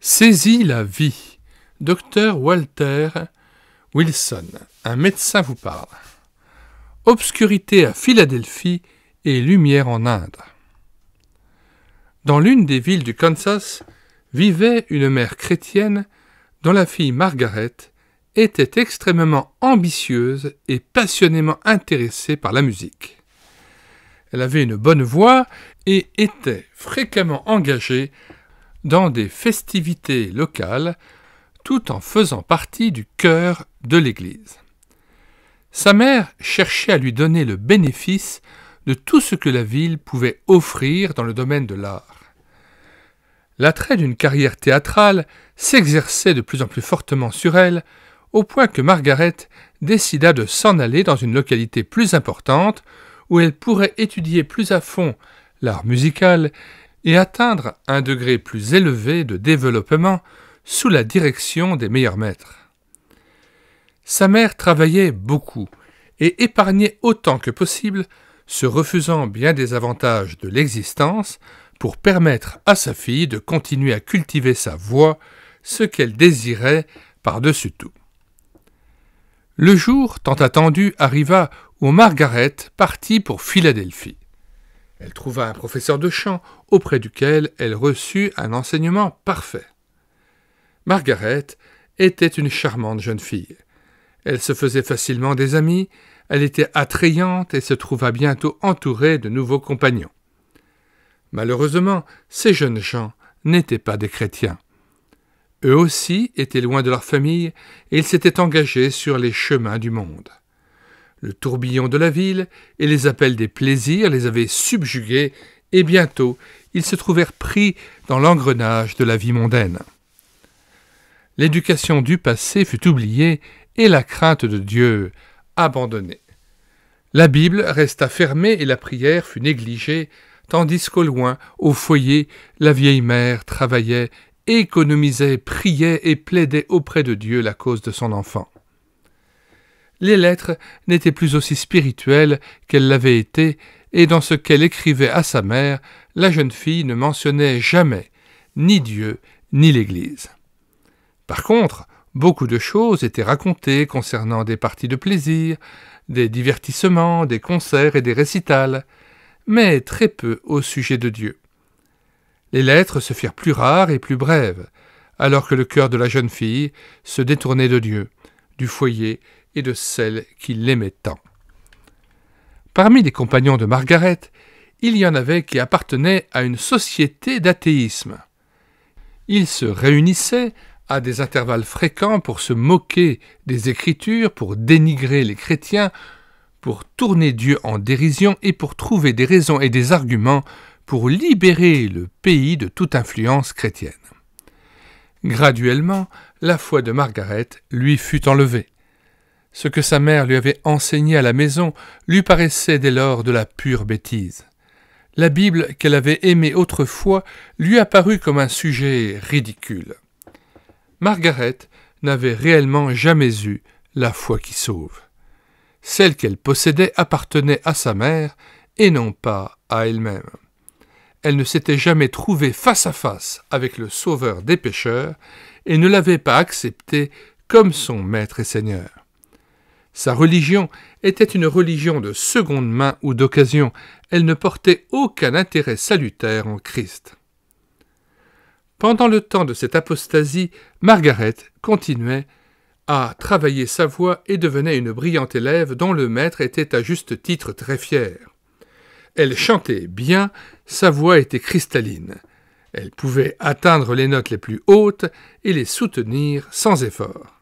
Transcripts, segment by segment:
Saisis la vie. Dr Walter Wilson, un médecin vous parle. Obscurité à Philadelphie et lumière en Inde. Dans l'une des villes du Kansas vivait une mère chrétienne dont la fille Margaret était extrêmement ambitieuse et passionnément intéressée par la musique. Elle avait une bonne voix et était fréquemment engagée dans des festivités locales, tout en faisant partie du chœur de l'église. Sa mère cherchait à lui donner le bénéfice de tout ce que la ville pouvait offrir dans le domaine de l'art. L'attrait d'une carrière théâtrale s'exerçait de plus en plus fortement sur elle, au point que Margaret décida de s'en aller dans une localité plus importante, où elle pourrait étudier plus à fond l'art musical et atteindre un degré plus élevé de développement sous la direction des meilleurs maîtres. Sa mère travaillait beaucoup et épargnait autant que possible, se refusant bien des avantages de l'existence pour permettre à sa fille de continuer à cultiver sa voix, ce qu'elle désirait par-dessus tout. Le jour tant attendu arriva où Margaret partit pour Philadelphie. Elle trouva un professeur de chant auprès duquel elle reçut un enseignement parfait. Margaret était une charmante jeune fille. Elle se faisait facilement des amis, elle était attrayante et se trouva bientôt entourée de nouveaux compagnons. Malheureusement, ces jeunes gens n'étaient pas des chrétiens. Eux aussi étaient loin de leur famille et ils s'étaient engagés sur les chemins du monde. Le tourbillon de la ville et les appels des plaisirs les avaient subjugués et bientôt ils se trouvèrent pris dans l'engrenage de la vie mondaine. L'éducation du passé fut oubliée et la crainte de Dieu abandonnée. La Bible resta fermée et la prière fut négligée, tandis qu'au loin, au foyer, la vieille mère travaillait, économisait, priait et plaidait auprès de Dieu la cause de son enfant. Les lettres n'étaient plus aussi spirituelles qu'elles l'avaient été, et dans ce qu'elle écrivait à sa mère, la jeune fille ne mentionnait jamais ni Dieu ni l'Église. Par contre, beaucoup de choses étaient racontées concernant des parties de plaisir, des divertissements, des concerts et des récitals, mais très peu au sujet de Dieu. Les lettres se firent plus rares et plus brèves, alors que le cœur de la jeune fille se détournait de Dieu, du foyer et de celle qui l'aimait tant. Parmi les compagnons de Margaret, il y en avait qui appartenaient à une société d'athéisme. Ils se réunissaient à des intervalles fréquents pour se moquer des Écritures, pour dénigrer les chrétiens, pour tourner Dieu en dérision et pour trouver des raisons et des arguments pour libérer le pays de toute influence chrétienne. Graduellement, la foi de Margaret lui fut enlevée. Ce que sa mère lui avait enseigné à la maison lui paraissait dès lors de la pure bêtise. La Bible qu'elle avait aimée autrefois lui apparut comme un sujet ridicule. Margaret n'avait réellement jamais eu la foi qui sauve. Celle qu'elle possédait appartenait à sa mère et non pas à elle-même. Elle ne s'était jamais trouvée face à face avec le Sauveur des pécheurs et ne l'avait pas accepté comme son maître et seigneur. Sa religion était une religion de seconde main ou d'occasion. Elle ne portait aucun intérêt salutaire en Christ. Pendant le temps de cette apostasie, Margaret continuait à travailler sa voix et devenait une brillante élève dont le maître était à juste titre très fier. Elle chantait bien, sa voix était cristalline. Elle pouvait atteindre les notes les plus hautes et les soutenir sans effort.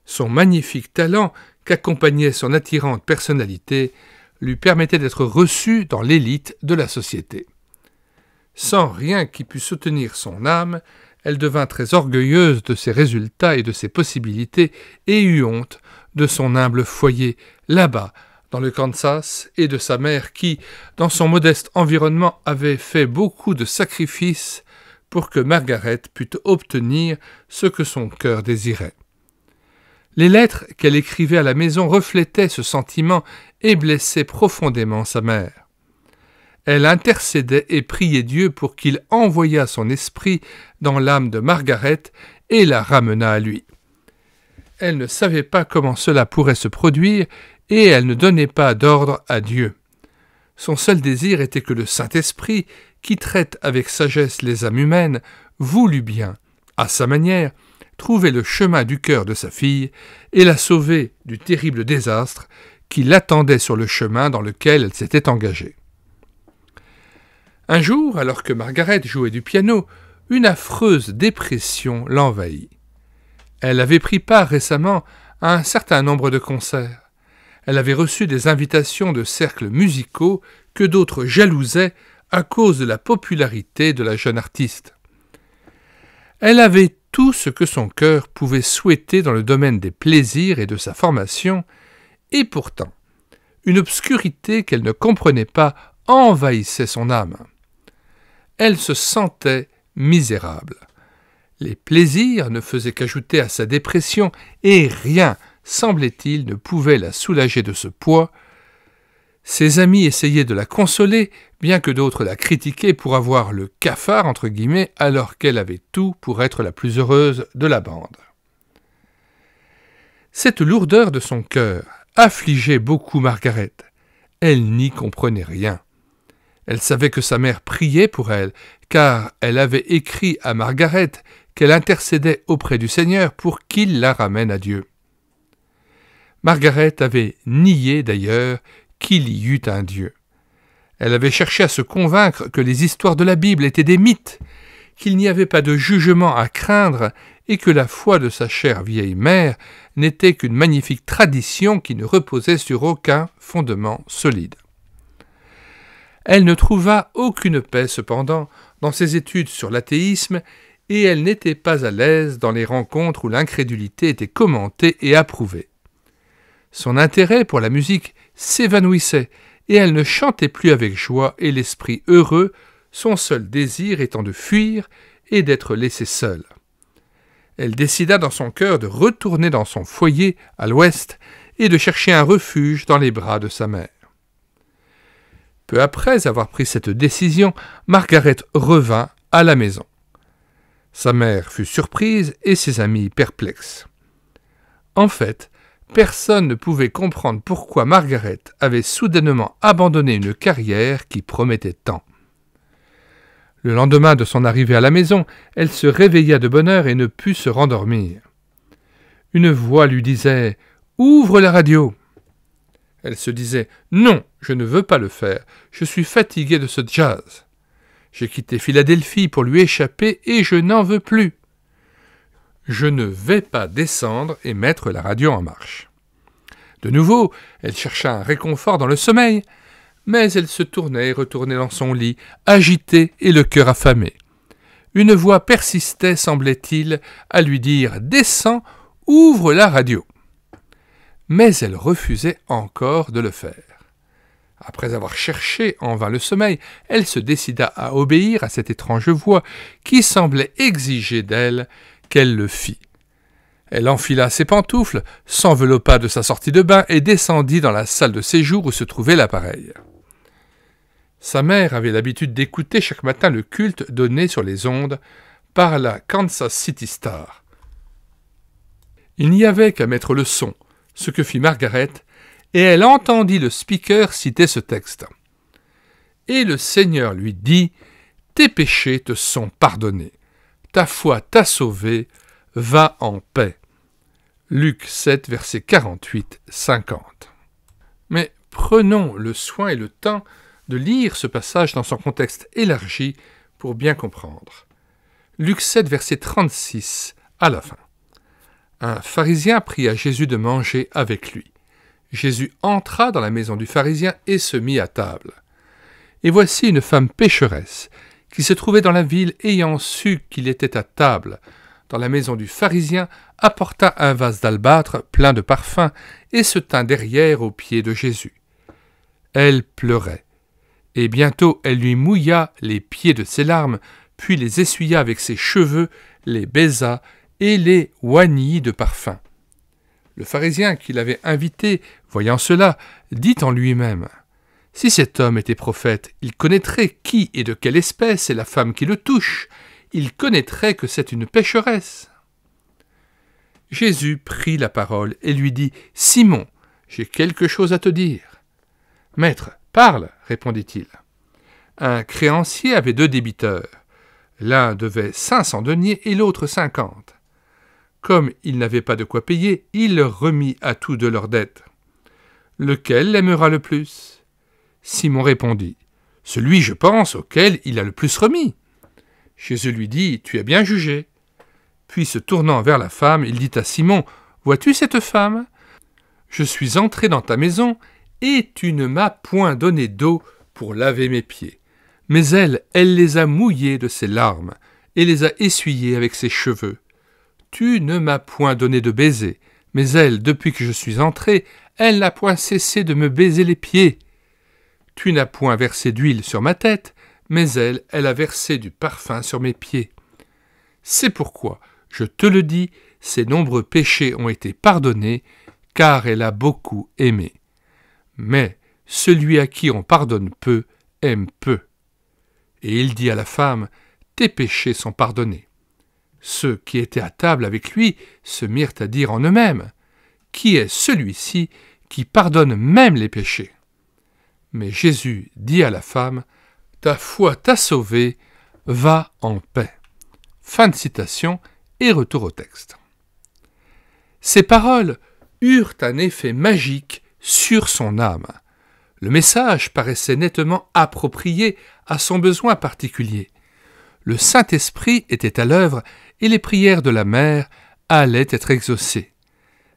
Son magnifique talent, qu'accompagnait son attirante personnalité, lui permettait d'être reçue dans l'élite de la société. Sans rien qui pût soutenir son âme, elle devint très orgueilleuse de ses résultats et de ses possibilités et eut honte de son humble foyer, là-bas, dans le Kansas, et de sa mère qui, dans son modeste environnement, avait fait beaucoup de sacrifices pour que Margaret pût obtenir ce que son cœur désirait. Les lettres qu'elle écrivait à la maison reflétaient ce sentiment et blessaient profondément sa mère. Elle intercédait et priait Dieu pour qu'il envoyât son esprit dans l'âme de Margaret et la ramenât à lui. Elle ne savait pas comment cela pourrait se produire et elle ne donnait pas d'ordre à Dieu. Son seul désir était que le Saint-Esprit, qui traite avec sagesse les âmes humaines, voulût bien, à sa manière, trouver le chemin du cœur de sa fille et la sauver du terrible désastre qui l'attendait sur le chemin dans lequel elle s'était engagée. Un jour, alors que Margaret jouait du piano, une affreuse dépression l'envahit. Elle avait pris part récemment à un certain nombre de concerts. Elle avait reçu des invitations de cercles musicaux que d'autres jalousaient à cause de la popularité de la jeune artiste. Elle avait tout ce que son cœur pouvait souhaiter dans le domaine des plaisirs et de sa formation, et pourtant, une obscurité qu'elle ne comprenait pas envahissait son âme. Elle se sentait misérable. Les plaisirs ne faisaient qu'ajouter à sa dépression, et rien, semblait-il, ne pouvait la soulager de ce poids. Ses amis essayaient de la consoler, bien que d'autres la critiquaient pour avoir le cafard, entre guillemets, alors qu'elle avait tout pour être la plus heureuse de la bande. Cette lourdeur de son cœur affligeait beaucoup Margaret. Elle n'y comprenait rien. Elle savait que sa mère priait pour elle, car elle avait écrit à Margaret qu'elle intercédait auprès du Seigneur pour qu'il la ramène à Dieu. Margaret avait nié d'ailleurs qu'il y eût un Dieu. Elle avait cherché à se convaincre que les histoires de la Bible étaient des mythes, qu'il n'y avait pas de jugement à craindre et que la foi de sa chère vieille mère n'était qu'une magnifique tradition qui ne reposait sur aucun fondement solide. Elle ne trouva aucune paix cependant dans ses études sur l'athéisme et elle n'était pas à l'aise dans les rencontres où l'incrédulité était commentée et approuvée. Son intérêt pour la musique s'évanouissait et elle ne chantait plus avec joie et l'esprit heureux, son seul désir étant de fuir et d'être laissée seule. Elle décida dans son cœur de retourner dans son foyer à l'ouest et de chercher un refuge dans les bras de sa mère. Peu après avoir pris cette décision, Margaret revint à la maison. Sa mère fut surprise et ses amis perplexes. En fait, personne ne pouvait comprendre pourquoi Margaret avait soudainement abandonné une carrière qui promettait tant. Le lendemain de son arrivée à la maison, elle se réveilla de bonne heure et ne put se rendormir. Une voix lui disait « Ouvre la radio !» Elle se disait « Non, je ne veux pas le faire, je suis fatiguée de ce jazz. J'ai quitté Philadelphie pour lui échapper et je n'en veux plus. Je ne vais pas descendre et mettre la radio en marche. » De nouveau, elle chercha un réconfort dans le sommeil, mais elle se tournait et retournait dans son lit, agitée et le cœur affamé. Une voix persistait, semblait-il, à lui dire « Descends, ouvre la radio !» Mais elle refusait encore de le faire. Après avoir cherché en vain le sommeil, elle se décida à obéir à cette étrange voix qui semblait exiger d'elle qu'elle le fît. Elle enfila ses pantoufles, s'enveloppa de sa sortie de bain et descendit dans la salle de séjour où se trouvait l'appareil. Sa mère avait l'habitude d'écouter chaque matin le culte donné sur les ondes par la Kansas City Star. Il n'y avait qu'à mettre le son, ce que fit Margaret, et elle entendit le speaker citer ce texte. « Et le Seigneur lui dit, « Tes péchés te sont pardonnés, ta foi t'a sauvé, va en paix. » Luc 7, versets 48-50. Mais prenons le soin et le temps de lire ce passage dans son contexte élargi pour bien comprendre. Luc 7, verset 36 à la fin. Un pharisien pria Jésus de manger avec lui. Jésus entra dans la maison du pharisien et se mit à table. Et voici une femme pécheresse qui se trouvait dans la ville ayant su qu'il était à table dans la maison du pharisien, apporta un vase d'albâtre plein de parfums et se tint derrière aux pieds de Jésus. Elle pleurait, et bientôt elle lui mouilla les pieds de ses larmes, puis les essuya avec ses cheveux, les baisa et les oignit de parfum. Le pharisien qui l'avait invité, voyant cela, dit en lui-même « Si cet homme était prophète, il connaîtrait qui et de quelle espèce est la femme qui le touche. Il connaîtrait que c'est une pécheresse. » Jésus prit la parole et lui dit « Simon, j'ai quelque chose à te dire. »« Maître, parle, répondit-il. Un créancier avait 2 débiteurs. L'un devait 500 deniers et l'autre 50. Comme il n'avait pas de quoi payer, il leur remit à tous 2 leurs dettes. Lequel l'aimera le plus ? Simon répondit, « Celui, je pense, auquel il a le plus remis. » Jésus lui dit, « Tu as bien jugé. » Puis se tournant vers la femme, il dit à Simon, « Vois-tu cette femme ? Je suis entré dans ta maison, et tu ne m'as point donné d'eau pour laver mes pieds. Mais elle les a mouillés de ses larmes, et les a essuyés avec ses cheveux. Tu ne m'as point donné de baiser, mais elle, depuis que je suis entré, elle n'a point cessé de me baiser les pieds. Tu n'as point versé d'huile sur ma tête, mais elle a versé du parfum sur mes pieds. C'est pourquoi, je te le dis, ses nombreux péchés ont été pardonnés, car elle a beaucoup aimé. Mais celui à qui on pardonne peu, aime peu. Et il dit à la femme, « Tes péchés sont pardonnés. » Ceux qui étaient à table avec lui se mirent à dire en eux-mêmes, « Qui est celui-ci qui pardonne même les péchés ?» Mais Jésus dit à la femme, « Ta foi t'a sauvée, va en paix. » Fin de citation et retour au texte. Ces paroles eurent un effet magique sur son âme. Le message paraissait nettement approprié à son besoin particulier. Le Saint-Esprit était à l'œuvre et les prières de la mère allaient être exaucées.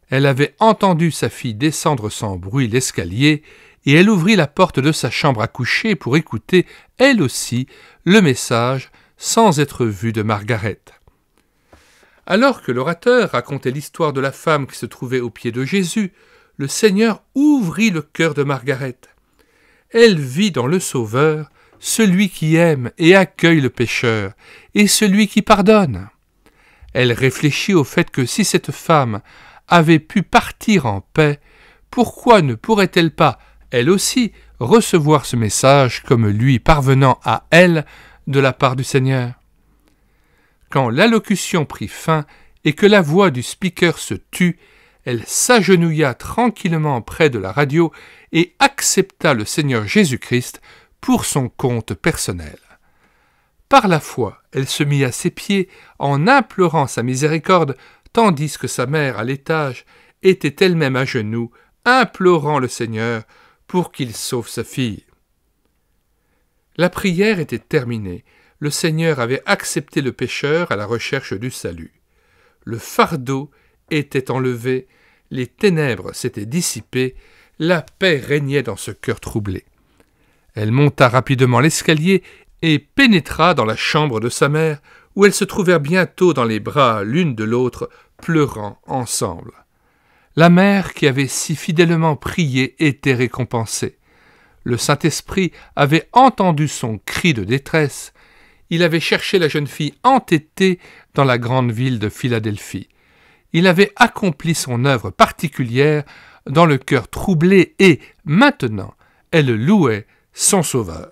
Elle avait entendu sa fille descendre sans bruit l'escalier et elle ouvrit la porte de sa chambre à coucher pour écouter, elle aussi, le message sans être vue de Margaret. Alors que l'orateur racontait l'histoire de la femme qui se trouvait aux pieds de Jésus, le Seigneur ouvrit le cœur de Margaret. Elle vit dans le Sauveur celui qui aime et accueille le pécheur, et celui qui pardonne. Elle réfléchit au fait que si cette femme avait pu partir en paix, pourquoi ne pourrait-elle pas, elle aussi, recevoir ce message comme lui parvenant à elle de la part du Seigneur ? Quand l'allocution prit fin et que la voix du speaker se tut, elle s'agenouilla tranquillement près de la radio et accepta le Seigneur Jésus-Christ pour son compte personnel. Par la foi, elle se mit à ses pieds en implorant sa miséricorde, tandis que sa mère à l'étage était elle-même à genoux, implorant le Seigneur pour qu'il sauve sa fille. La prière était terminée. Le Seigneur avait accepté le pécheur à la recherche du salut. Le fardeau était enlevé, les ténèbres s'étaient dissipées, la paix régnait dans ce cœur troublé. Elle monta rapidement l'escalier et pénétra dans la chambre de sa mère, où elles se trouvèrent bientôt dans les bras l'une de l'autre, pleurant ensemble. La mère qui avait si fidèlement prié était récompensée. Le Saint-Esprit avait entendu son cri de détresse. Il avait cherché la jeune fille entêtée dans la grande ville de Philadelphie. Il avait accompli son œuvre particulière dans le cœur troublé et, maintenant, elle louait son Sauveur.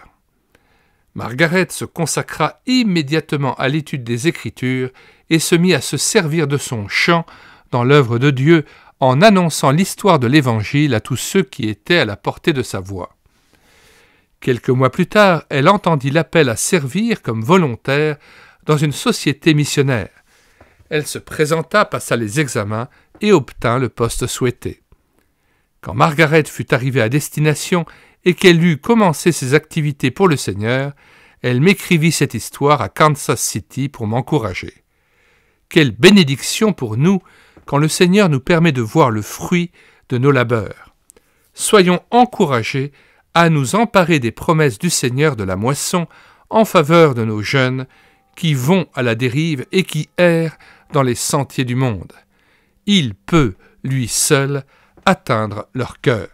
Margaret se consacra immédiatement à l'étude des Écritures et se mit à se servir de son chant dans l'œuvre de Dieu en annonçant l'histoire de l'Évangile à tous ceux qui étaient à la portée de sa voix. Quelques mois plus tard, elle entendit l'appel à servir comme volontaire dans une société missionnaire. Elle se présenta, passa les examens et obtint le poste souhaité. Quand Margaret fut arrivée à destination et qu'elle eut commencé ses activités pour le Seigneur, elle m'écrivit cette histoire à Kansas City pour m'encourager. Quelle bénédiction pour nous quand le Seigneur nous permet de voir le fruit de nos labeurs. Soyons encouragés à nous emparer des promesses du Seigneur de la moisson en faveur de nos jeunes qui vont à la dérive et qui errent dans les sentiers du monde. Il peut, lui seul, atteindre leur cœur.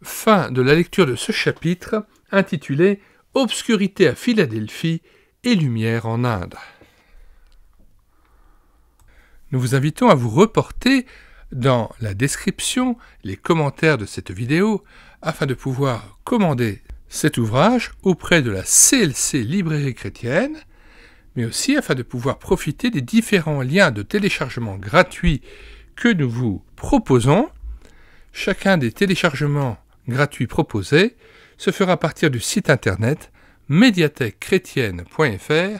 Fin de la lecture de ce chapitre intitulé « Obscurité à Philadelphie et lumière en Inde ». Nous vous invitons à vous reporter dans la description, les commentaires de cette vidéo, afin de pouvoir commander cet ouvrage auprès de la CLC Librairie Chrétienne, mais aussi afin de pouvoir profiter des différents liens de téléchargement gratuits que nous vous proposons. Chacun des téléchargements gratuits proposés se fera à partir du site internet médiathèquechrétienne.fr,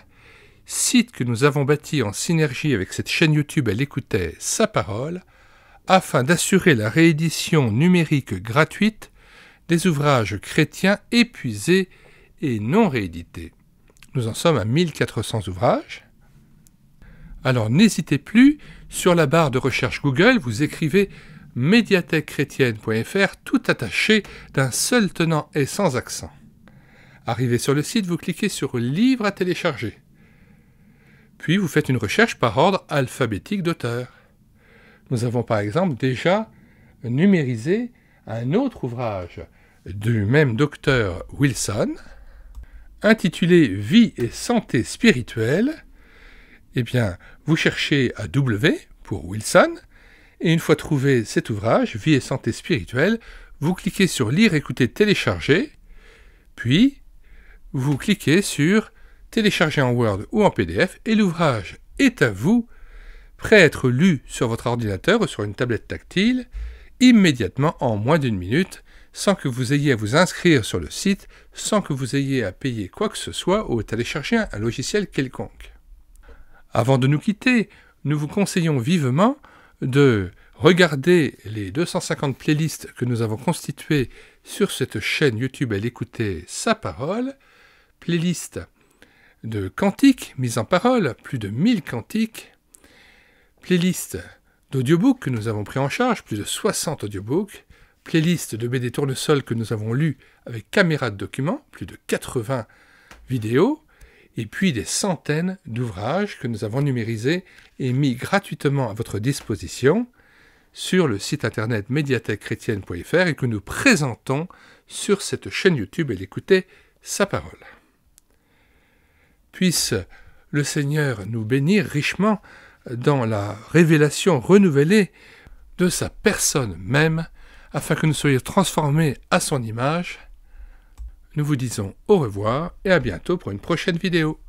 site que nous avons bâti en synergie avec cette chaîne YouTube Elle écoutait sa parole, afin d'assurer la réédition numérique gratuite des ouvrages chrétiens épuisés et non réédités. Nous en sommes à 1400 ouvrages. Alors n'hésitez plus, sur la barre de recherche Google, vous écrivez médiathèquechrétienne.fr tout attaché d'un seul tenant et sans accent. Arrivé sur le site, vous cliquez sur Livres à télécharger. Puis vous faites une recherche par ordre alphabétique d'auteur. Nous avons par exemple déjà numérisé un autre ouvrage du même docteur Wilson, intitulé Vie et santé spirituelle. Eh bien, vous cherchez à W pour Wilson, et une fois trouvé cet ouvrage, Vie et santé spirituelle, vous cliquez sur Lire, écouter, télécharger, puis vous cliquez sur Télécharger en Word ou en PDF, et l'ouvrage est à vous, prêt à être lu sur votre ordinateur ou sur une tablette tactile, immédiatement en moins d'1 minute, sans que vous ayez à vous inscrire sur le site, sans que vous ayez à payer quoi que ce soit ou à télécharger un logiciel quelconque. Avant de nous quitter, nous vous conseillons vivement de regarder les 250 playlists que nous avons constituées sur cette chaîne YouTube Elle écoutait sa parole, playlist de cantiques mis en parole, plus de 1000 cantiques, playlist d'audiobooks que nous avons pris en charge, plus de 60 audiobooks, playlist de BD Tournesol que nous avons lu avec caméra de documents, plus de 80 vidéos, et puis des centaines d'ouvrages que nous avons numérisés et mis gratuitement à votre disposition sur le site internet médiathèquechrétienne.fr et que nous présentons sur cette chaîne YouTube Elle écoutait sa parole. Puisse le Seigneur nous bénir richement dans la révélation renouvelée de sa personne même, afin que nous soyons transformés à son image. Nous vous disons au revoir et à bientôt pour une prochaine vidéo.